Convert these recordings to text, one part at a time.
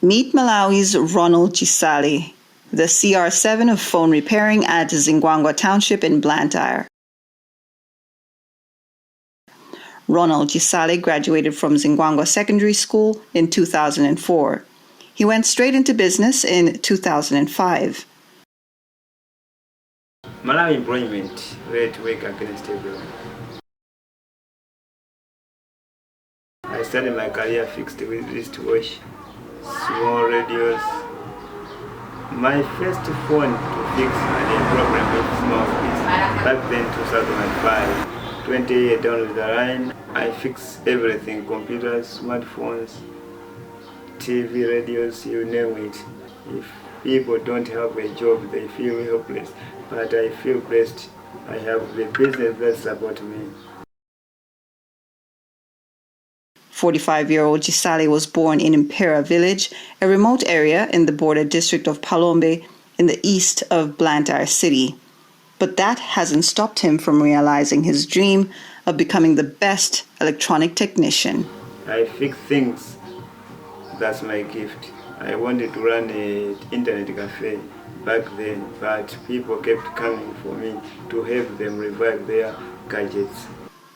Meet Malawi's Ronald Gisali, the CR7 of phone repairing at Zingwangwa Township in Blantyre. Ronald Gisali graduated from Zingwangwa Secondary School in 2004. He went straight into business in 2005. Malawi employment rate work against everyone. I started my career fixed with wristwatch, small radios. My first phone to fix and a program with mouthpiece back then 2005. 20 years down the line, I fix everything: computers, smartphones, TV, radios, you name it. If people don't have a job, they feel helpless. But I feel blessed. I have the business that supports me. 45-year-old Gisali was born in Impera village, a remote area in the border district of Palombe in the east of Blantyre city. But that hasn't stopped him from realizing his dream of becoming the best electronic technician. I fix things. That's my gift. I wanted to run an internet cafe back then, but people kept coming for me to help them revive their gadgets.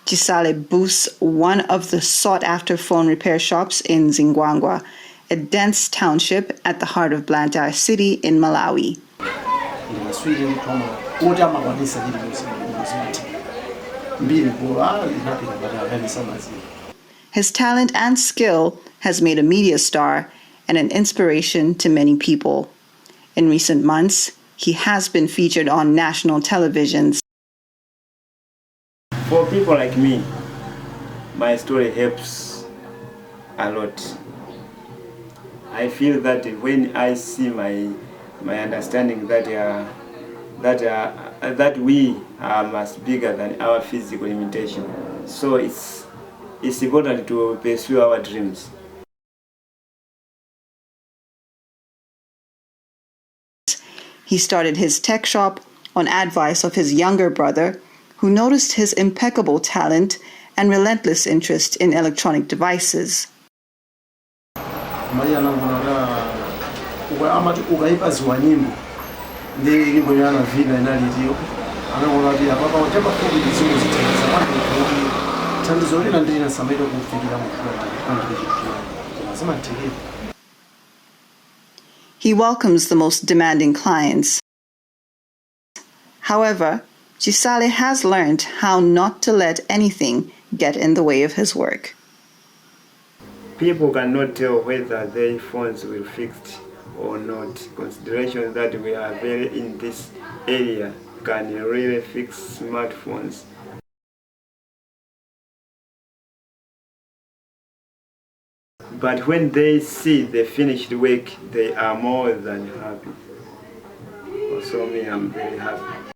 Gisali boasts one of the sought-after phone repair shops in Zingwangwa, a dense township at the heart of Blantyre city in Malawi. His talent and skill has made a media star and an inspiration to many people. In recent months, he has been featured on national televisions. For people like me, my story helps a lot. I feel that when I see my understanding that we are much bigger than our physical limitation, so it's important to pursue our dreams. He started his tech shop on advice of his younger brother, who noticed his impeccable talent and relentless interest in electronic devices. He welcomes the most demanding clients. However, Gisali has learned how not to let anything get in the way of his work. People cannot tell whether their phones will fix or not. Considerations that we are very in this area can really fix smartphones. But when they see the finished work, they are more than happy. Also me, I'm very happy.